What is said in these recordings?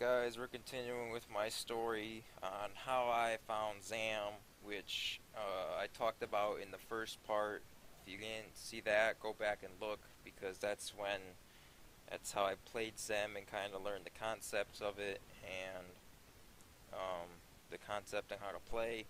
guys, we're continuing with my story on how I found ZAM, which I talked about in the first part. If you didn't see that, go back and look, because that's how I played ZAM and kind of learned the concepts of it, and the concept and how to play.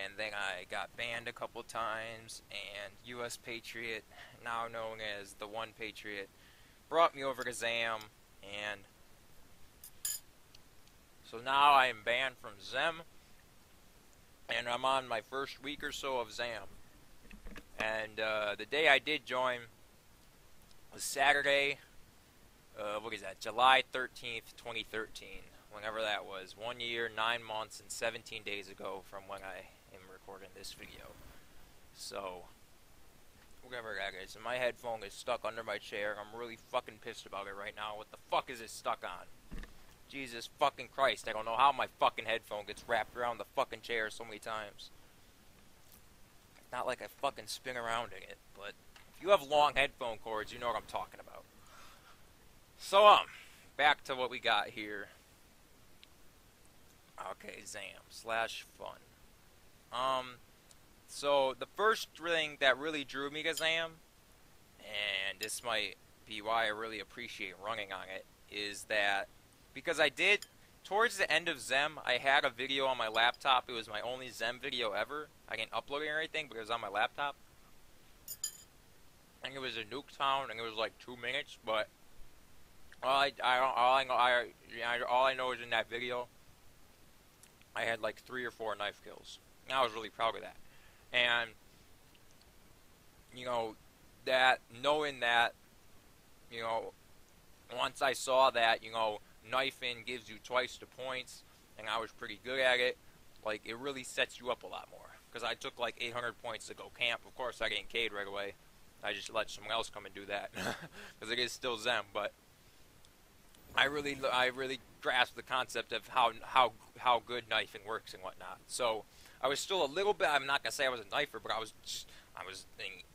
And then I got banned a couple times, and US Patriot, now known as the One Patriot, brought me over to ZAM, and so now I am banned from ZEM, and I'm on my first week or so of ZAM. And the day I did join was Saturday, July 13th, 2013, whenever that was. 1 year, 9 months, and 17 days ago from when I am recording this video. So, whatever that is. And my headphone is stuck under my chair. I'm really fucking pissed about it right now. What the fuck is it stuck on? Jesus fucking Christ, I don't know how my fucking headphone gets wrapped around the fucking chair so many times. Not like I fucking spin around in it, but if you have long headphone cords, you know what I'm talking about. So, back to what we got here. Okay, ZAM/fun. So the first thing that really drew me to ZAM, and this might be why I really appreciate running on it, is that because I did, towards the end of ZEM, I had a video on my laptop. It was my only ZEM video ever. I didn't upload it or anything, but it was on my laptop. And it was a Nuketown, and it was like 2 minutes, but all I know is in that video, I had like 3 or 4 knife kills. And I was really proud of that. And, you know, knowing that, you know, once I saw that, you know, knifing gives you twice the points, and I was pretty good at it, like, it really sets you up a lot more. Because I took like 800 points to go camp. Of course, I didn't cade right away. I just let someone else come and do that. Because it is still ZEM, but I really grasped the concept of how good knifing works and whatnot. So I was still a little bit, I'm not going to say I was a knifer, but I was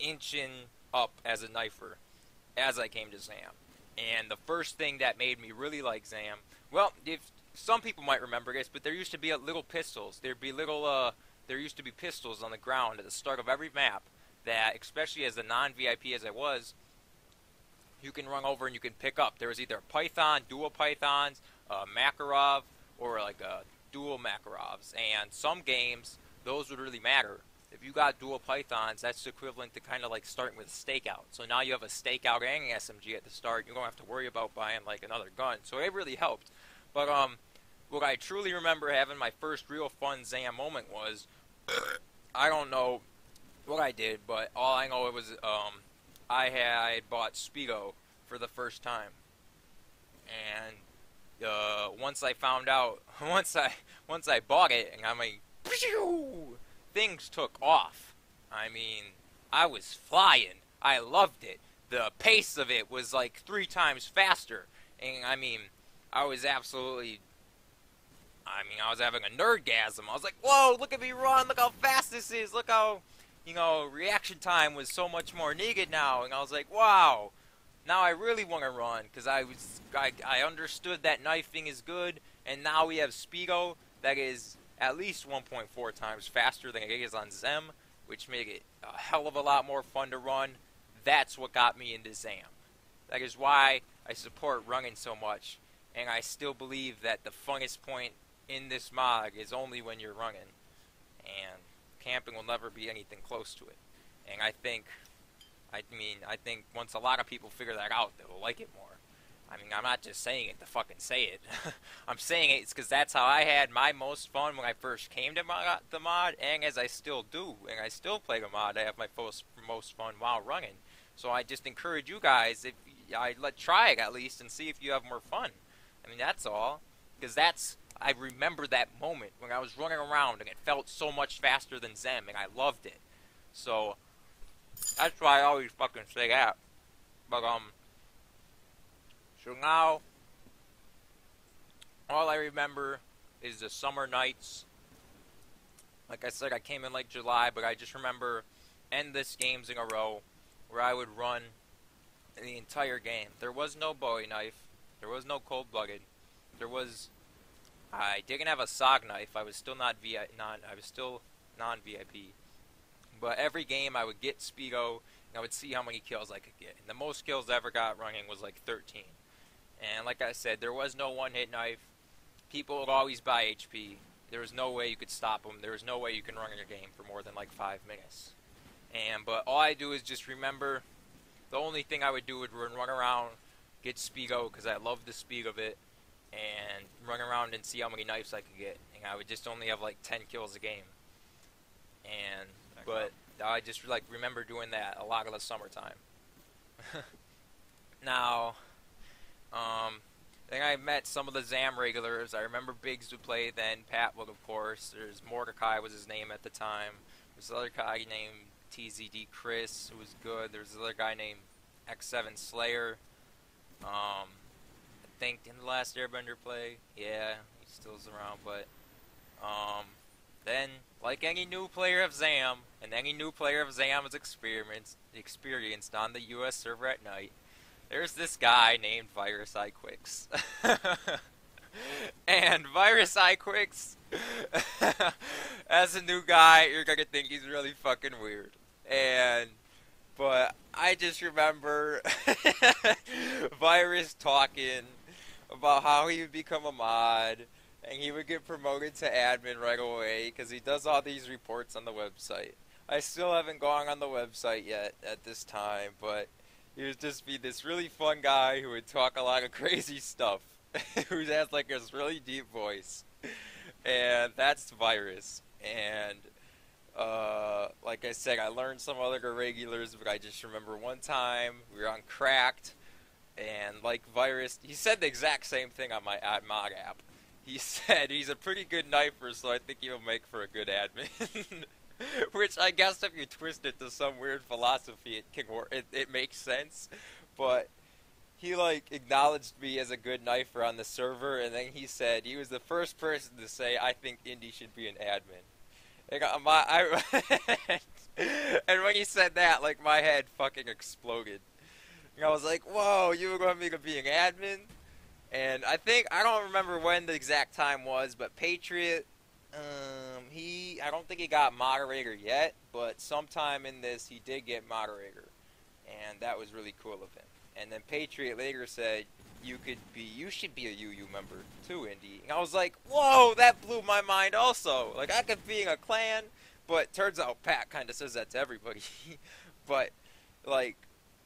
inching up as a knifer as I came to ZAM. And the first thing that made me really like ZAM, well, if some people might remember this, but there used to be little pistols. There used to be pistols on the ground at the start of every map that, especially as a non-VIP as I was, you can run over and you can pick up. There was either a Python, dual Pythons, a Makarov, or like a dual Makarovs. And some games, those would really matter. If you got dual Pythons, that's equivalent to kind of like starting with a stakeout. So now you have a stakeout and an SMG at the start. You don't have to worry about buying like another gun. So it really helped. But what I truly remember having my first real fun ZAM moment was, I don't know what I did, but all I know it was I had bought Speedo for the first time. And once I found out, once I bought it, and I'm like, things took off. I mean, I was flying. I loved it. The pace of it was like 3 times faster. And I mean, I was having a nerdgasm. I was like, whoa, look at me run. Look how fast this is. Look how, you know, reaction time was so much more needed now. And I was like, wow. Now I really want to run, because I understood that knifing is good, and now we have Speedo that is at least 1.4 times faster than it is on ZEM, which made it a hell of a lot more fun to run. That's what got me into ZAM. That is why I support running so much, and I still believe that the funnest point in this mod is only when you're running, and camping will never be anything close to it. And I think once a lot of people figure that out, they'll like it more. I mean, I'm not just saying it to fucking say it. I'm saying it because that's how I had my most fun when I first came to the mod, and as I still do, and I still play the mod, I have my most fun while running. So I just encourage you guys, try it at least and see if you have more fun. I mean, that's all. Because I remember that moment when I was running around and it felt so much faster than ZEM, and I loved it. So that's why I always fucking say that. But so now all I remember is the summer nights. Like I said, I came in like July, but I just remember endless games in a row where I would run the entire game. There was no Bowie knife. There was no cold-blooded. There was I didn't have a SOG knife. I was still not I was still non-VIP. But every game I would get Speedo, and I would see how many kills I could get. And the most kills I ever got running was like 13. And like I said, there was no one-hit knife. People would always buy HP. There was no way you could stop them. There was no way you can run in your game for more than like 5 minutes. But all I do is just remember, the only thing I would do would run around, get Speedo, because I love the speed of it, and run around and see how many knives I could get. And I would just only have like 10 kills a game. But I just like remember doing that a lot of the summertime. Now, then I met some of the ZAM regulars. I remember Biggs would play then, Pat would, of course. There's Mordecai was his name at the time. There's another guy named TZD Chris who was good. There's another guy named X7 Slayer. I think in the last Airbender play, yeah, he still's around, but then, like any new player of ZAM, and any new player of ZAM is experienced on the US server at night, there's this guy named Virus iQuicks. And Virus iQuicks, as a new guy, you're gonna think he's really fucking weird. But I just remember Virus talking about how he would become a mod, and he would get promoted to admin right away, because he does all these reports on the website. I still haven't gone on the website yet at this time, but he would just be this really fun guy who would talk a lot of crazy stuff, who has like this really deep voice. And that's Virus. And like I said, I learned some other regulars, but I just remember one time we were on Cracked, and like Virus, he said the exact same thing on my mod app. He said he's a pretty good knifer, so I think he'll make for a good admin. Which I guess if you twist it to some weird philosophy, it can work. It makes sense. But he like acknowledged me as a good knifer on the server, and then he said he was the first person to say, "I think Indy should be an admin." And when he said that, like my head fucking exploded. And I was like, "Whoa, you were going to be an admin?" And I don't remember when the exact time was, but Patriot, I don't think he got moderator yet, but sometime in this he did get moderator, and that was really cool of him. And then Patriot later said, you should be a UU member too, Indy. And I was like, whoa, that blew my mind also. Like, I could be in a clan, but turns out Pat kind of says that to everybody. But, like,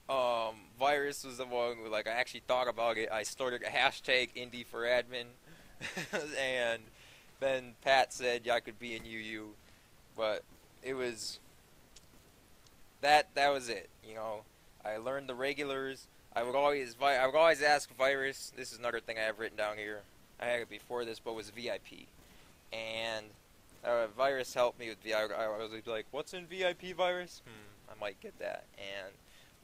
Virus was the one who, like, I actually thought about it. I started a hashtag Indy for admin, and then Pat said, yeah, I could be in UU, but it was, that was it, you know. I learned the regulars. I would always ask Virus, this is another thing I have written down here. I had it before this, but it was VIP. And Virus helped me with VIP. I was like, what's in VIP, Virus? I might get that. And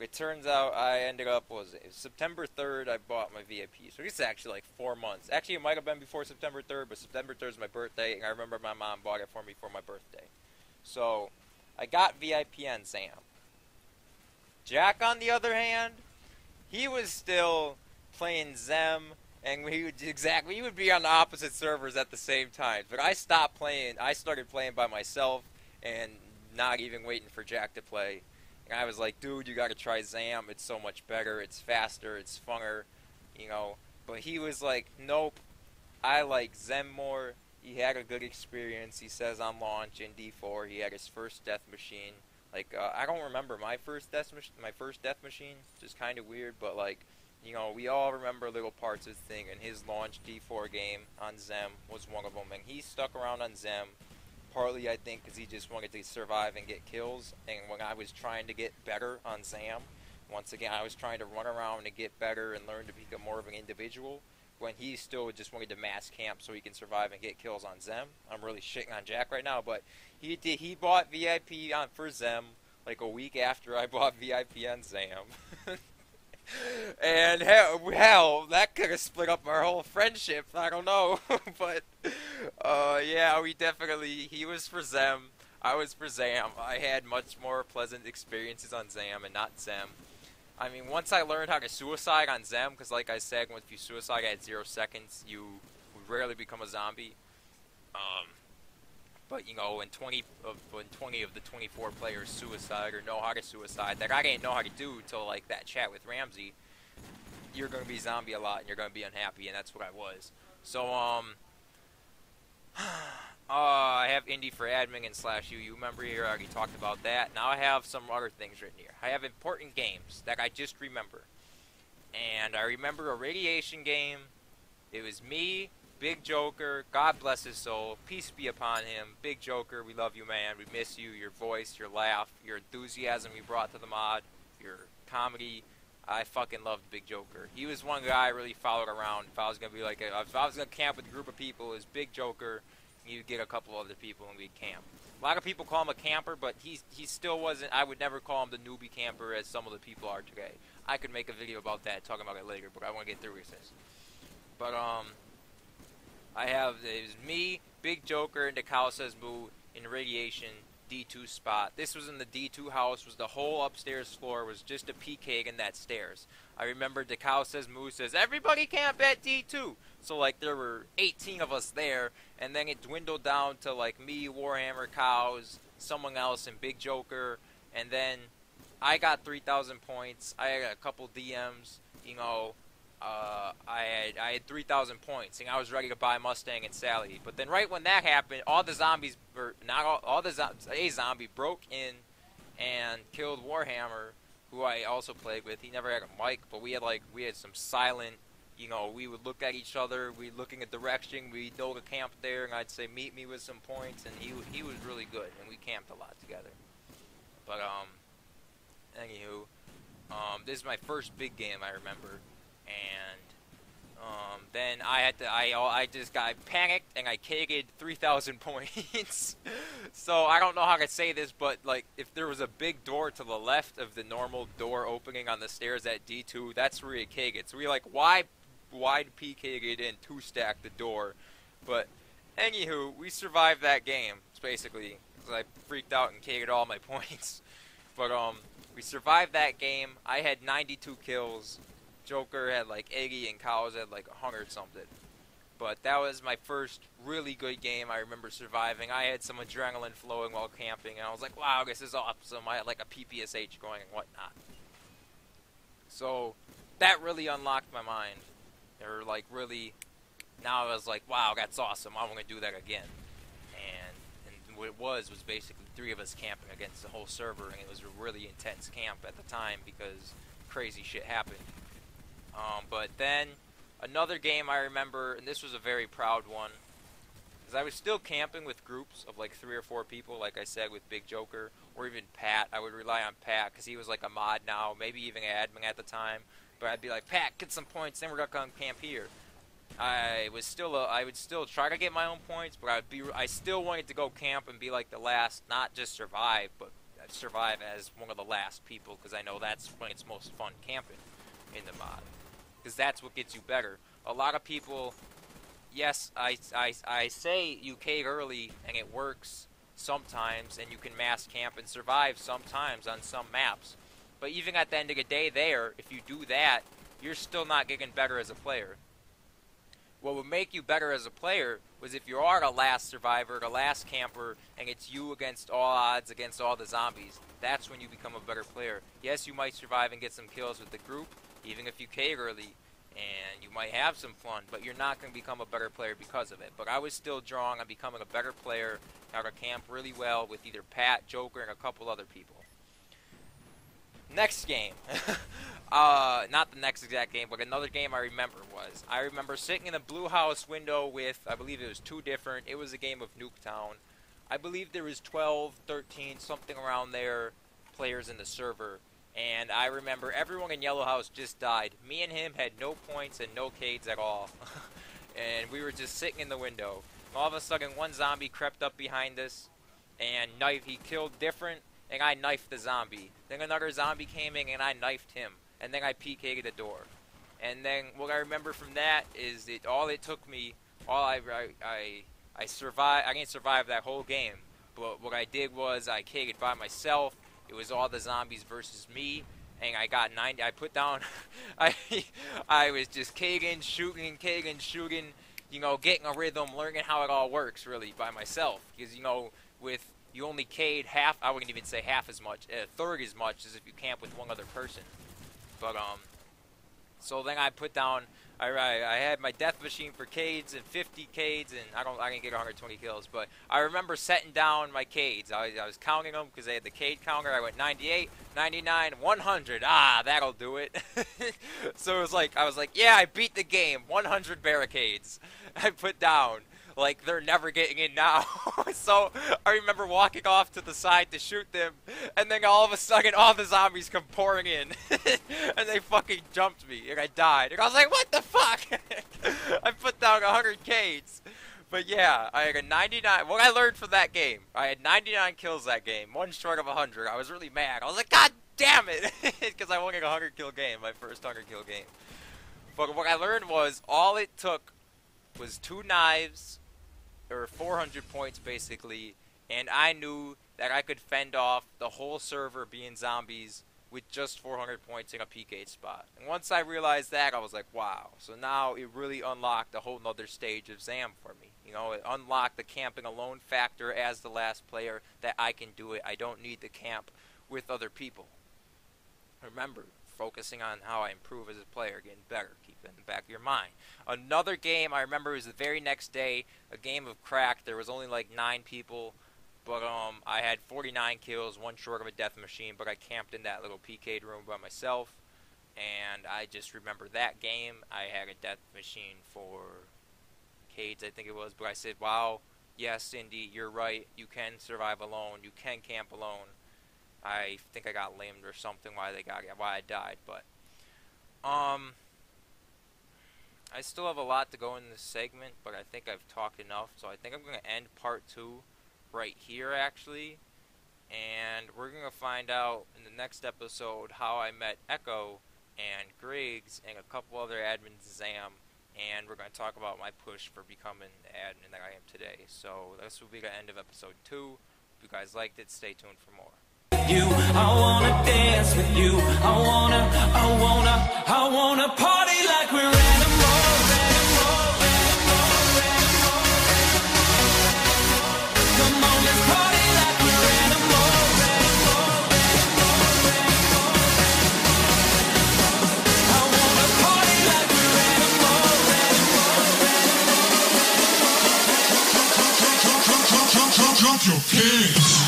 it turns out I ended up, what was it? It was September 3rd I bought my VIP. So it's actually like 4 months. Actually, it might have been before September 3rd, but September 3rd is my birthday, and I remember my mom bought it for me for my birthday. So I got VIP on ZAM. Jack, on the other hand, he was still playing Zem, and we would be on the opposite servers at the same time. But I stopped playing. I started playing by myself and not even waiting for Jack to play. And I was like, dude, you got to try Zam. It's so much better. It's faster. It's funner, you know. But he was like, nope, I like Zem more. He had a good experience. He says on launch in D4 he had his first death machine. Like, I don't remember my first death machine, which is kind of weird, but, like, you know, we all remember little parts of the thing, and his launch D4 game on Zem was one of them, and he stuck around on Zem, partly, I think, because he just wanted to survive and get kills, and when I was trying to get better on Zam, once again, I was trying to run around and get better and learn to become more of an individual, when he still just wanted to mass camp so he can survive and get kills on Zem. I'm really shitting on Jack right now, but he bought VIP for Zem like a week after I bought VIP on Zam. And hell, that could have split up our whole friendship, I don't know. But yeah, he was for Zem, I was for Zam. I had much more pleasant experiences on Zam and not Zem. I mean, once I learned how to suicide on Zem, because like I said, once you suicide at 0 seconds, you rarely become a zombie. Um, but you know, when 20 of the 24 players suicide or know how to suicide, that I didn't know how to do till like that chat with Ramsey, you're gonna be zombie a lot and you're gonna be unhappy, and that's what I was. So I have indie for admin and /u. You remember here, I already talked about that. Now I have some other things written here. I have important games that I just remember. And I remember a radiation game. It was me, Big Joker, God bless his soul, peace be upon him. Big Joker, we love you, man. We miss you, your voice, your laugh, your enthusiasm you brought to the mod, your comedy. I fucking loved Big Joker. He was one guy I really followed around. If I was gonna be like, if I was gonna camp with a group of people, it was Big Joker. You'd get a couple other people and we'd camp. A lot of people call him a camper, but he still wasn't. I would never call him the newbie camper as some of the people are today. I could make a video about that, talking about it later, but I want to get through this. But I have, it was me, Big Joker, and the cow says moo in radiation D2 spot. This was in the D2 house. Was the whole upstairs floor was just a PK in that stairs. I remember the cow says moo says everybody camp at D2. So like there were 18 of us there, and then it dwindled down to like me, Warhammer, cows, someone else, and Big Joker, and then I got 3,000 points. I had a couple DMs, you know. I had 3,000 points, and I was ready to buy Mustang and Sally. But then, right when that happened, all the zombies, or not all the zombies, a zombie broke in and killed Warhammer, who I also played with. He never had a mic, but we had some silent, you know. We would look at each other, we looking a direction, we know the camp there, and I'd say meet me with some points, and he was really good, and we camped a lot together. But anywho, this is my first big game I remember. And then I just got panicked and I keged 3,000 points. So I don't know how to say this, but like if there was a big door to the left of the normal door opening on the stairs at D2, that's where you keg it. So we like wide PK it in to stack the door. But anywho, we survived that game basically because I freaked out and kegged all my points. But we survived that game. I had 92 kills. Joker had like 80 and Cows had like 100 something. But that was my first really good game. I remember surviving. I had some adrenaline flowing while camping, and I was like, wow, this is awesome. I had like a PPSH going and whatnot. So that really unlocked my mind. Or like really, now I was like, wow, that's awesome. I want to do that again. And what it was basically 3 of us camping against the whole server, and it was a really intense camp at the time because crazy shit happened. But then another game I remember, and this was a very proud one, because I was still camping with groups of like 3 or 4 people, like I said, with Big Joker, or even Pat. I would rely on Pat, because he was like a mod now, maybe even an admin at the time. But I'd be like, Pat, get some points, then we're gonna come camp here. I would still try to get my own points, but I still wanted to go camp and be like the last, not just survive, but survive as one of the last people, because I know that's when it's most fun camping in the mod. Because that's what gets you better. A lot of people, yes, I say you keg early and it works sometimes, and you can mass camp and survive sometimes on some maps. But even at the end of the day there, if you do that, you're still not getting better as a player. What would make you better as a player was if you are the last survivor, the last camper, and it's you against all odds, against all the zombies. That's when you become a better player. Yes, you might survive and get some kills with the group, even if you keg early, and you might have some fun, but you're not going to become a better player because of it. But I was still drawing on becoming a better player, how to camp really well with either Pat, Joker, and a couple other people. Next game. Not the next exact game, but another game I remember sitting in a blue house window with, I believe it was 2 different, it was a game of Nuketown. I believe there was 12, 13, something around there, players in the server. And I remember everyone in Yellow House just died. Me and him had no points and no Cades at all. And we were just sitting in the window. All of a sudden, one zombie crept up behind us and he killed different, and I knifed the zombie. Then another zombie came in and I knifed him. And then I PK'd the door. And then what I remember from that is I survived. I didn't survive that whole game. But what I did was I keged by myself. It was all the zombies versus me, and I got 90. I put down. I was just kegging, shooting, you know, getting a rhythm, learning how it all works really by myself. Because, you know, with you only K'd half, I wouldn't even say half as much, a third as much as if you camp with one other person. But, so then I put down, I had my death machine for K's and 50 K's, and I didn't get 120 kills, but I remember setting down my K's. I was counting them because they had the K counter. I went 98, 99, 100. Ah, that'll do it. So it was like, I was like, yeah, I beat the game. 100 barricades I put down. Like, they're never getting in now. So I remember walking off to the side to shoot them, and then all of a sudden all the zombies come pouring in. And they fucking jumped me, and I died. And I was like, what the fuck? I put down 100 Ks. But yeah, I had a 99. What I learned from that game, I had 99 kills that game, one short of 100. I was really mad. I was like, God damn it! Because I wanted a 100 kill game, my first 100 kill game. But what I learned was all it took was 2 knives, or 400 points basically, and I knew that I could fend off the whole server being zombies with just 400 points in a PK spot. And once I realized that, I was like, wow. So now it really unlocked a whole nother stage of Zam for me. You know, it unlocked the camping alone factor as the last player, that I can do it. I don't need to camp with other people. Remember, focusing on how I improve as a player, getting better, keep it in the back of your mind. Another game I remember was the very next day, a game of crack. There was only like 9 people, but I had 49 kills, one short of a death machine, but I camped in that little PK room by myself, and I just remember that game. I had a death machine for Cades, I think it was, but I said, wow, yes, Cindy, you're right, you can survive alone, you can camp alone. I think I got lamed or something why I died, but I still have a lot to go in this segment, but I think I've talked enough, so I think I'm going to end part 2 right here actually, and we're going to find out in the next episode how I met Echo and Griggs and a couple other admins Zam, and we're going to talk about my push for becoming the admin that I am today. So this will be the end of episode 2. If you guys liked it, stay tuned for more. I wanna dance with you. I wanna party like we're animals. Come on, let's party like we're animals. I wanna party like we're animals. Jump your pants.